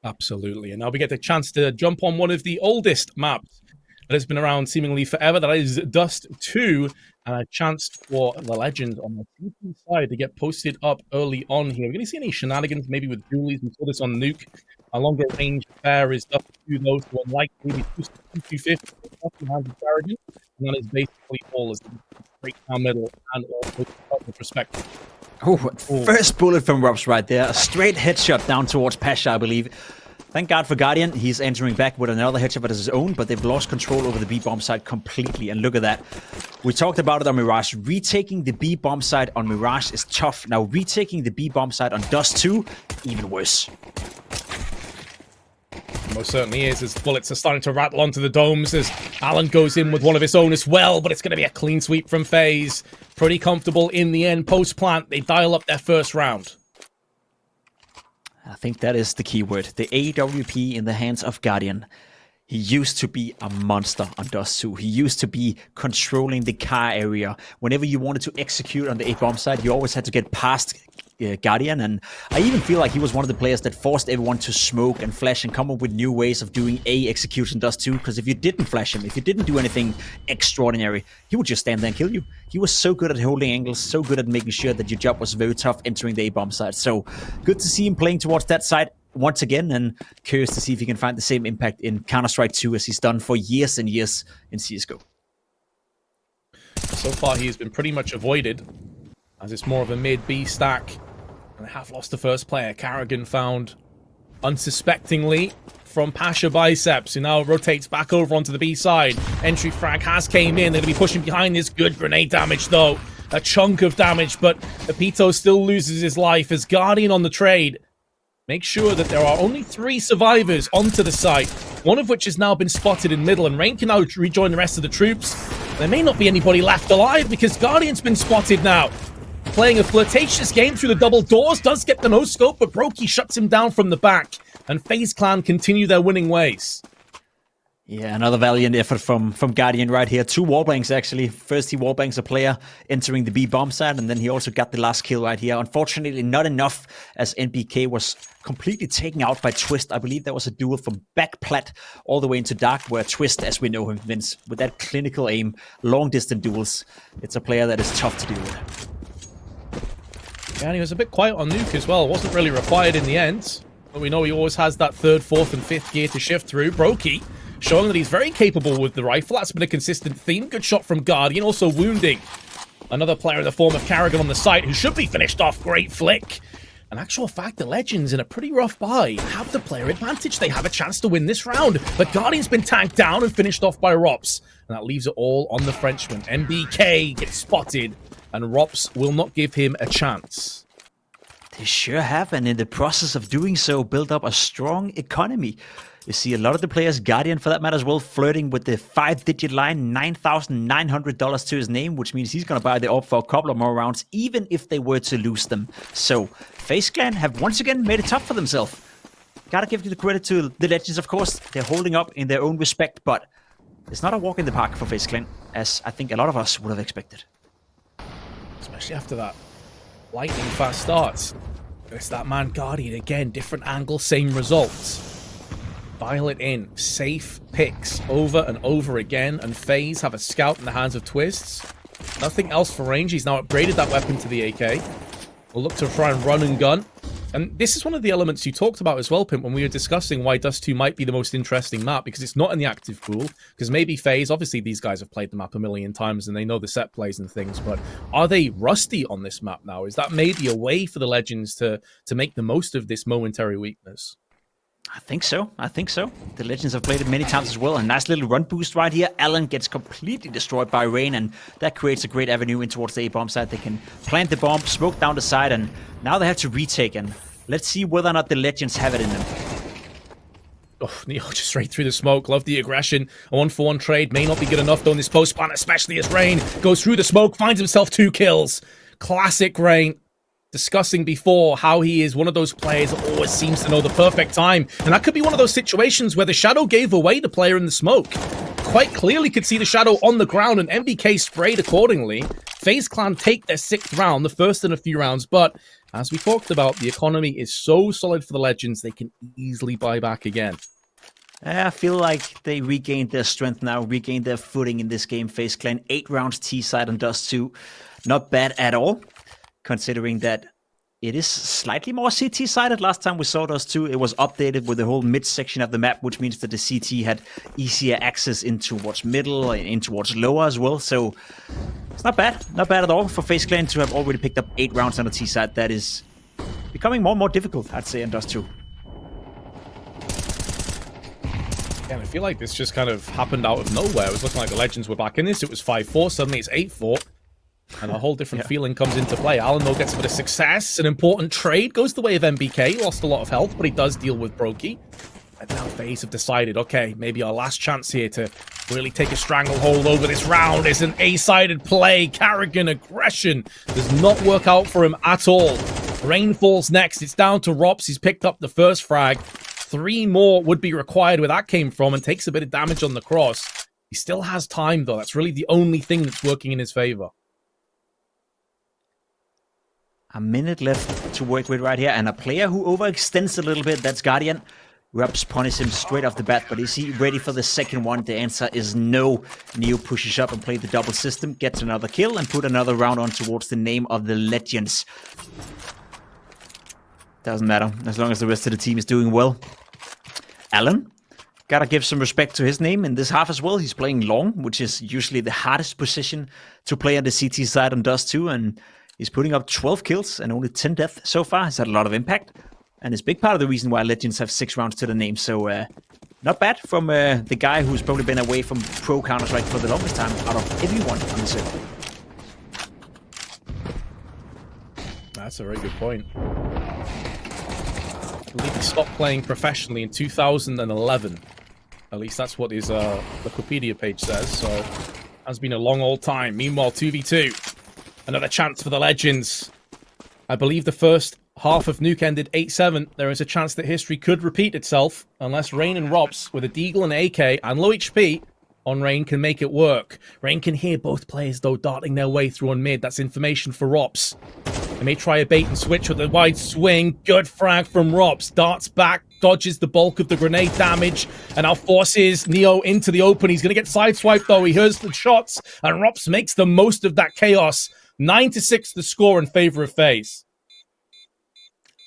Absolutely. And now we get the chance to jump on one of the oldest maps that has been around seemingly forever. That is Dust 2. And a chance for the legend on the TP side to get posted up early on here. We're going to see any shenanigans, maybe with dualies. We saw this on Nuke. A longer range affair is Dust 2, though, so unlikely. 250 behind the karrigan. And that is basically all as the break down middle and also with respect. Oh, first bullet from ropz right there. A straight headshot down towards Pasha, I believe. Thank God for Guardian. He's entering back with another headshot of his own, but they've lost control over the B-bomb side completely. And look at that. We talked about it on Mirage. Retaking the B-bomb side on Mirage is tough. Now, retaking the B-bomb side on Dust 2, even worse. Most certainly is, as bullets are starting to rattle onto the domes as Alan goes in with one of his own as well, but it's going to be a clean sweep from Faze. Pretty comfortable in the end. Post-plant, they dial up their first round. I think that is the key word. The AWP in the hands of Guardian. He used to be a monster on Dust 2. He used to be controlling the car area. Whenever you wanted to execute on the A-bomb side, you always had to get past Guardian. And I even feel like he was one of the players that forced everyone to smoke and flash and come up with new ways of doing A execution Dust 2. Because if you didn't flash him, if you didn't do anything extraordinary, he would just stand there and kill you. He was so good at holding angles, so good at making sure that your job was very tough entering the A-bomb side. So good to see him playing towards that side once again, and curious to see if he can find the same impact in Counter-Strike 2 as he's done for years and years in CSGO. So far, he's been pretty much avoided, as it's more of a mid-B stack. And they have lost the first player. karrigan found unsuspectingly from Pasha Biceps, who now rotates back over onto the B side. Entry frag has came in. They're going to be pushing behind this. Good grenade damage, though. A chunk of damage, but Pepito still loses his life as Guardian on the trade. Make sure that there are only 3 survivors onto the site, one of which has now been spotted in middle, and Rain can now rejoin the rest of the troops. There may not be anybody left alive because Guardian's been spotted now. Playing a flirtatious game through the double doors, does get the no-scope, but broky shuts him down from the back, and fazeclan continue their winning ways. Yeah, another valiant effort from Guardian right here. 2 wallbangs, actually. First, he wallbangs a player entering the B-bomb side, and then he also got the last kill right here. Unfortunately, not enough, as NBK was completely taken out by twistzz. I believe there was a duel from back plat all the way into dark, where twistzz, as we know him, Vince, with that clinical aim, long-distance duels, it's a player that is tough to deal with. Yeah, and he was a bit quiet on Nuke as well. Wasn't really required in the end. But we know he always has that 3rd, 4th, and 5th gear to shift through. broky showing that he's very capable with the rifle. That's been a consistent theme. Good shot from Guardian, also wounding another player in the form of karrigan on the site, who should be finished off. Great flick. In actual fact, the Legends, in a pretty rough buy, have the player advantage. They have a chance to win this round, but Guardian's been tanked down and finished off by ropz. And that leaves it all on the Frenchman. NBK gets spotted, and ropz will not give him a chance. They sure have, and in the process of doing so, build up a strong economy. You see a lot of the players, Guardian for that matter as well, flirting with the 5-digit line, $9,900 to his name, which means he's going to buy the AWP for a couple of more rounds, even if they were to lose them. So, fazeclan have once again made it tough for themselves. Gotta give the credit to the Legends, of course. They're holding up in their own respect, but it's not a walk in the park for fazeclan, as I think a lot of us would have expected. Especially after that lightning fast starts. It's that man Guardian again, different angle, same results. Dial it in. Safe picks over and over again, and Faze have a scout in the hands of twistzz. Nothing else for range. He's now upgraded that weapon to the AK. We'll look to try and run and gun. And this is one of the elements you talked about as well, Pimp, when we were discussing why Dust 2 might be the most interesting map, because it's not in the active pool. Because maybe Faze, obviously these guys have played the map a million times and they know the set plays and things, but are they rusty on this map now? Is that maybe a way for the Legends to make the most of this momentary weakness? I think so. I think so. The Legends have played it many times as well. A nice little run boost right here. Alan gets completely destroyed by Rain, and that creates a great avenue in towards the A-bomb side. They can plant the bomb, smoke down the side, and now they have to retake. And let's see whether or not the Legends have it in them. Oh, Neo just straight through the smoke. Love the aggression. A 1-for-1 trade may not be good enough though in this post plan, especially as Rain goes through the smoke, finds himself 2 kills. Classic Rain. Discussing before how he is one of those players that always seems to know the perfect time. And that could be one of those situations where the shadow gave away the player in the smoke. quite clearly could see the shadow on the ground, and MBK sprayed accordingly. fazeclan take their 6th round, the first in a few rounds, but as we talked about, the economy is so solid for the Legends, they can easily buy back again. I feel like they regained their strength now, regained their footing in this game. fazeclan, 8 rounds T-side on Dust 2. Not bad at all, considering that it is slightly more CT-sided. Last time we saw Dust 2, it was updated with the whole mid-section of the map, which means that the CT had easier access in towards middle and in towards lower as well. So it's not bad. Not bad at all for fazeclan to have already picked up 8 rounds on the T-side. That is becoming more and more difficult, I'd say, on Dust 2. Yeah, I feel like this just kind of happened out of nowhere. It was looking like the Legends were back in this. It was 5-4. Suddenly it's 8-4. And a whole different feeling comes into play. Alan, though, gets a bit of success. An important trade goes the way of MBK. Lost a lot of health, but he does deal with broky. And now Faze have decided, okay, maybe our last chance here to really take a stranglehold over this round is an A-sided play. karrigan aggression does not work out for him at all. Rain falls next. It's down to ropz. He's picked up the first frag. 3 more would be required where that came from, and takes a bit of damage on the cross. He still has time, though. That's really the only thing that's working in his favor. A minute left to work with right here, and a player who overextends a little bit, that's Guardian. ropz punishes him straight off the bat, but is he ready for the second one? The answer is no. Neo pushes up and plays the double system, gets another kill, and put another round on towards the name of the Legends. Doesn't matter, as long as the rest of the team is doing well. Alan, gotta give some respect to his name in this half as well. He's playing long, which is usually the hardest position to play on the CT side on Dust 2, and he's putting up 12 kills and only 10 deaths so far. He's had a lot of impact, and it's a big part of the reason why Legends have 6 rounds to the name. So not bad from the guy who's probably been away from pro Counter-Strike for the longest time out of everyone on the server. That's a very good point. I believe he stopped playing professionally in 2011. At least that's what his Wikipedia page says. So it has been a long old time. Meanwhile, 2v2. Another chance for the Legends. I believe the first half of Nuke ended 8-7. There is a chance that history could repeat itself unless Rain and ropz with a deagle and AK and low HP on Rain can make it work. Rain can hear both players, though, darting their way through on mid. That's information for ropz. They may try a bait and switch with a wide swing. Good frag from ropz. Darts back, dodges the bulk of the grenade damage, and now forces Neo into the open. He's going to get sideswiped, though. He hears the shots, and ropz makes the most of that chaos. 9-6 the score in favor of Faze.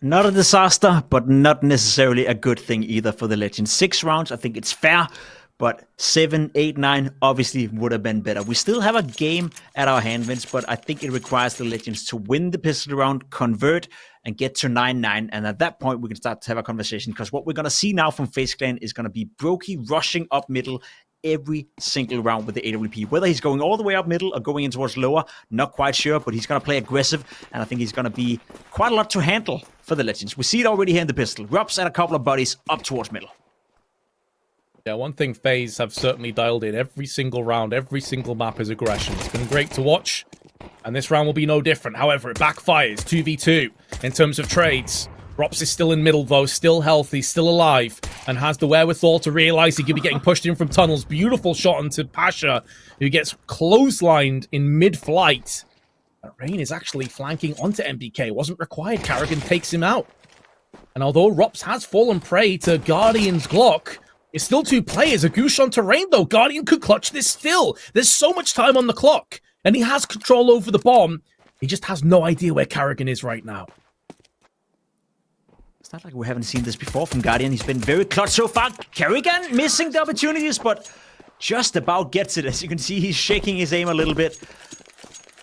Not a disaster, but not necessarily a good thing either for the Legends. 6 rounds, I think it's fair. But 7, 8, 9 obviously would have been better. We still have a game at our hand, Vince, but I think it requires the Legends to win the pistol round, convert, and get to 9-9. And at that point, we can start to have a conversation. Because what we're going to see now from fazeclan is going to be broky rushing up middle every single round with the AWP. Whether he's going all the way up middle or going in towards lower, not quite sure, but he's going to play aggressive. And I think he's going to be quite a lot to handle for the Legends. We see it already here in the pistol. ropz and a couple of buddies up towards middle. Yeah, one thing Faze have certainly dialed in every single round, every single map is aggression. It's been great to watch, and this round will be no different. However, it backfires 2v2 in terms of trades. ropz is still in middle, though, still healthy, still alive, and has the wherewithal to realize he could be getting pushed in from tunnels. Beautiful shot onto Pasha, who gets clotheslined in mid-flight. Rain is actually flanking onto MBK. Wasn't required. karrigan takes him out. And although ropz has fallen prey to Guardian's Glock, it's still 2 players. A goosh onto Rain, though. Guardian could clutch this still. There's so much time on the clock, and he has control over the bomb. He just has no idea where karrigan is right now. It's not like we haven't seen this before from Guardian. He's been very clutch so far. karrigan missing the opportunities, but just about gets it. As you can see, he's shaking his aim a little bit.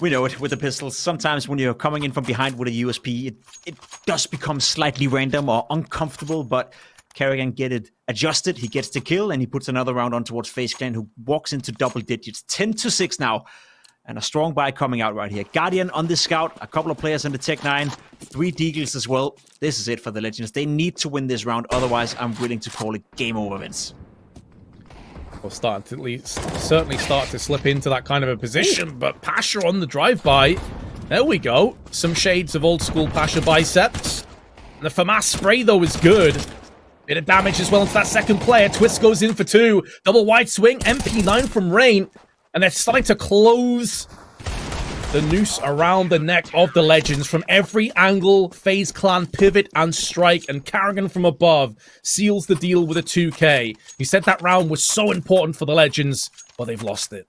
We know it with the pistols. Sometimes when you're coming in from behind with a USP, it does become slightly random or uncomfortable, but karrigan get it adjusted. He gets the kill, and he puts another round on towards fazeclan, who walks into double digits. 10-6 now, and a strong buy coming out right here. Guardian on the scout, a couple of players on the Tech 9, 3 deagles as well. This is it for the Legends. They need to win this round, otherwise I'm willing to call it game over, Vince. We'll start to at least certainly start to slip into that kind of a position, but Pasha on the drive-by. There we go. Some shades of old-school Pasha biceps. The FAMAS spray, though, is good. Bit of damage as well into that second player. twistzz goes in for 2. Double wide swing. MP9 from Rain. And they're starting to close the noose around the neck of the Legends from every angle. fazeclan pivot and strike. And karrigan from above seals the deal with a 2K. He said that round was so important for the Legends, but they've lost it.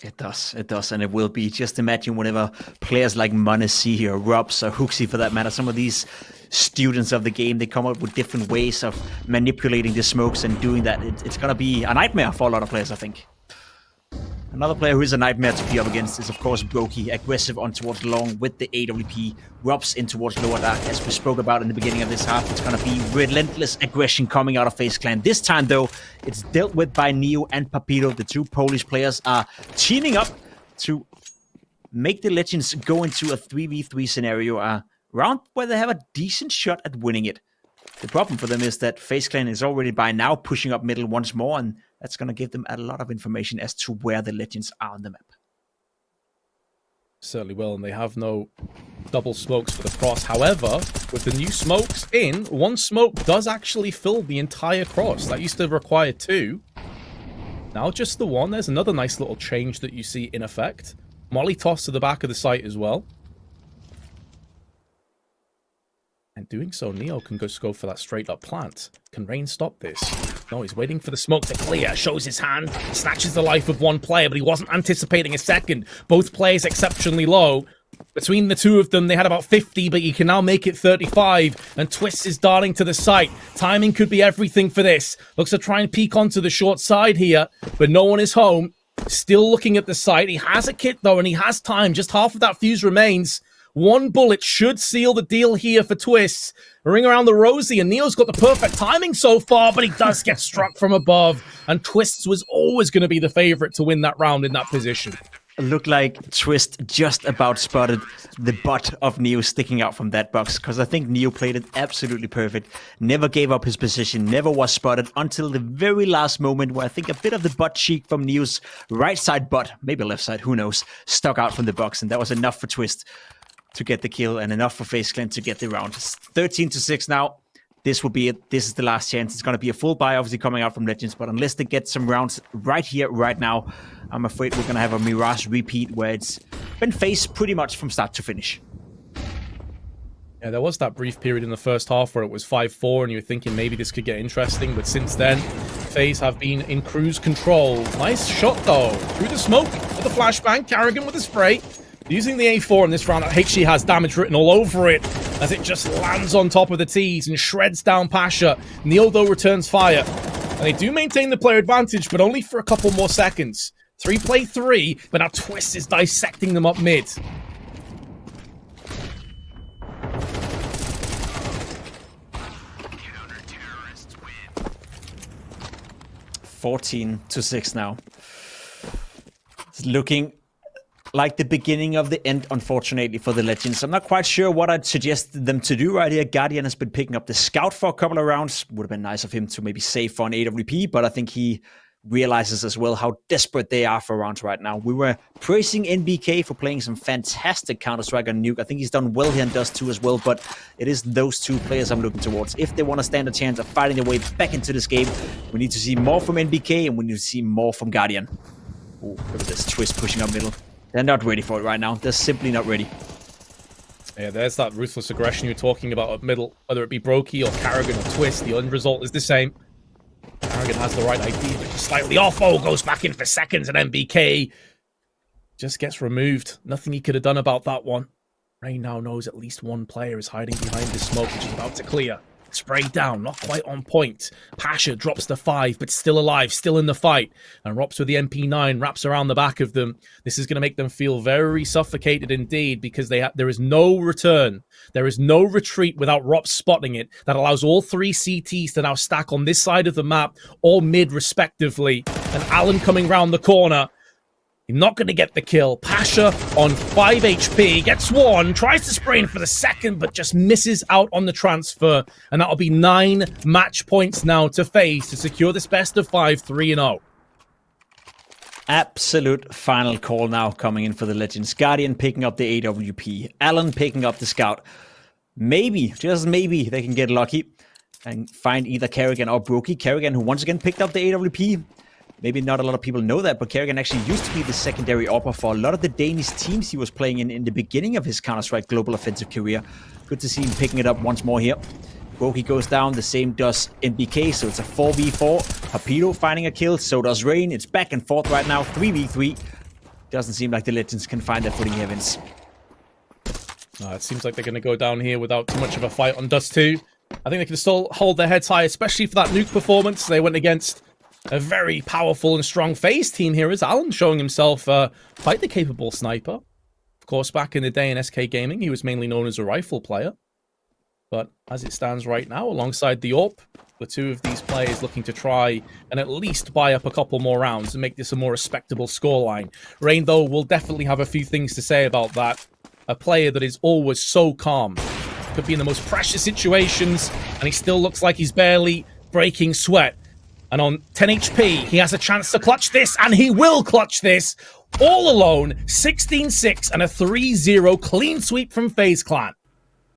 It does, and it will be. Just imagine whenever players like Monacy or ropz or hooksy for that matter, some of these students of the game, they come up with different ways of manipulating the smokes and doing that. It's going to be a nightmare for a lot of players, I think. Another player who is a nightmare to be up against is, of course, broky. Aggressive on towards long with the AWP. ropz in towards lower dark. As we spoke about in the beginning of this half, it's going to be relentless aggression coming out of fazeclan. This time, though, it's dealt with by Neo and Papito. The two Polish players are teaming up to make the Legends go into a 3v3 scenario. A round where they have a decent shot at winning it. The problem for them is that fazeclan is already by now pushing up middle once more, and that's going to give them a lot of information as to where the Legends are on the map. Certainly will, and they have no double smokes for the cross. However, with the new smokes in, one smoke does actually fill the entire cross. That used to require 2. Now just the 1. There's another nice little change that you see in effect. Molly toss to the back of the site as well. And doing so, Neo can just go for that straight up plant. Can Rain stop this? No, he's waiting for the smoke to clear. Shows his hand, snatches the life of one player, but he wasn't anticipating a second. Both players exceptionally low. Between the two of them, they had about 50, but you can now make it 35. And twistzz is darting to the site. Timing could be everything for this. Looks to try and peek onto the short side here, but no one is home. Still looking at the site. He has a kit, though, and he has time. Just half of that fuse remains. One bullet should seal the deal here for twistzz. Ring around the rosy, and Neo's got the perfect timing so far, but he does get struck from above. And twistzz was always going to be the favorite to win that round in that position. Looked like twistzz just about spotted the butt of Neo sticking out from that box, because I think Neo played it absolutely perfect. Never gave up his position, never was spotted until the very last moment where I think a bit of the butt cheek from Neo's right side butt, maybe left side, who knows, stuck out from the box, and that was enough for twistzz to get the kill and enough for fazeclan to get the round. It's 13-6 now. This will be it. This is the last chance. It's going to be a full buy, obviously, coming out from Legends, but unless they get some rounds right here, right now, I'm afraid we're going to have a Mirage repeat where it's been Faze pretty much from start to finish. Yeah, there was that brief period in the first half where it was 5-4 and you were thinking maybe this could get interesting, but since then, Faze have been in cruise control. Nice shot, though. Through the smoke with the flashbang. karrigan with the spray. Using the A4 in this round, HG has damage written all over it as it just lands on top of the T's and shreds down Pasha. Neo, though, returns fire. And they do maintain the player advantage, but only for a couple more seconds. 3-play-3, but now twistzz is dissecting them up mid. Counter-terrorists win. 14-6 now. It's looking like the beginning of the end, unfortunately, for the Legends. I'm not quite sure what I'd suggest them to do right here. Guardian has been picking up the scout for a couple of rounds. Would have been nice of him to maybe save for an AWP, but I think he realizes as well how desperate they are for rounds right now. We were praising NBK for playing some fantastic Counter-Strike on Nuke. I think he's done well here and does too as well, but it is those two players I'm looking towards. If they want to stand a chance of fighting their way back into this game, we need to see more from NBK and we need to see more from Guardian. Ooh, look at this twistzz pushing up middle. They're not ready for it right now. They're simply not ready. Yeah, there's that ruthless aggression you're talking about up middle. Whether it be broky or karrigan or twistzz, the end result is the same. karrigan has the right idea, but just slightly off. Oh, goes back in for seconds, and NBK just gets removed. Nothing he could have done about that one. Rain now knows at least one player is hiding behind the smoke, which is about to clear. Sprayed down, not quite on point. Pasha drops to 5, but still alive, still in the fight. And ropz with the MP9 wraps around the back of them. This is going to make them feel very suffocated indeed, because there is no return. There is no retreat without ropz spotting it. That allows all 3 CTs to now stack on this side of the map, or mid respectively. And Alan coming round the corner. You're not going to get the kill. Pasha on 5 HP, gets one, tries to spray in for the second, but just misses out on the transfer. And that'll be 9 match points now to Faze to secure this best of 5, 3-0. Absolute final call now coming in for the Legends. Guardian picking up the AWP. Alan picking up the scout. Maybe, just maybe, they can get lucky. and find either karrigan or broky. Karrigan, who once again picked up the AWP. Maybe not a lot of people know that, but karrigan actually used to be the secondary AWPer for a lot of the Danish teams he was playing in the beginning of his Counter-Strike Global Offensive career. Good to see him picking it up once more here. broky goes down, the same does NBK, so it's a 4v4. Papido finding a kill, so does Rain. It's back and forth right now, 3v3. Doesn't seem like the Legends can find that footing here, Vince. It seems like they're going to go down here without too much of a fight on Dust 2. I think they can still hold their heads high, especially for that nuke performance. They went against a very powerful and strong Faze team here. Is Alan showing himself quite the capable sniper. Of course, back in the day in SK Gaming, he was mainly known as a rifle player. But as it stands right now, alongside the AWP, the two of these players looking to try and at least buy up a couple more rounds and make this a more respectable scoreline. Rain, though, will definitely have a few things to say about that. A player that is always so calm. Could be in the most pressure situations, and he still looks like he's barely breaking sweat. And on 10 HP, he has a chance to clutch this, and he will clutch this all alone. 16-6 and a 3-0 clean sweep from FazeClan.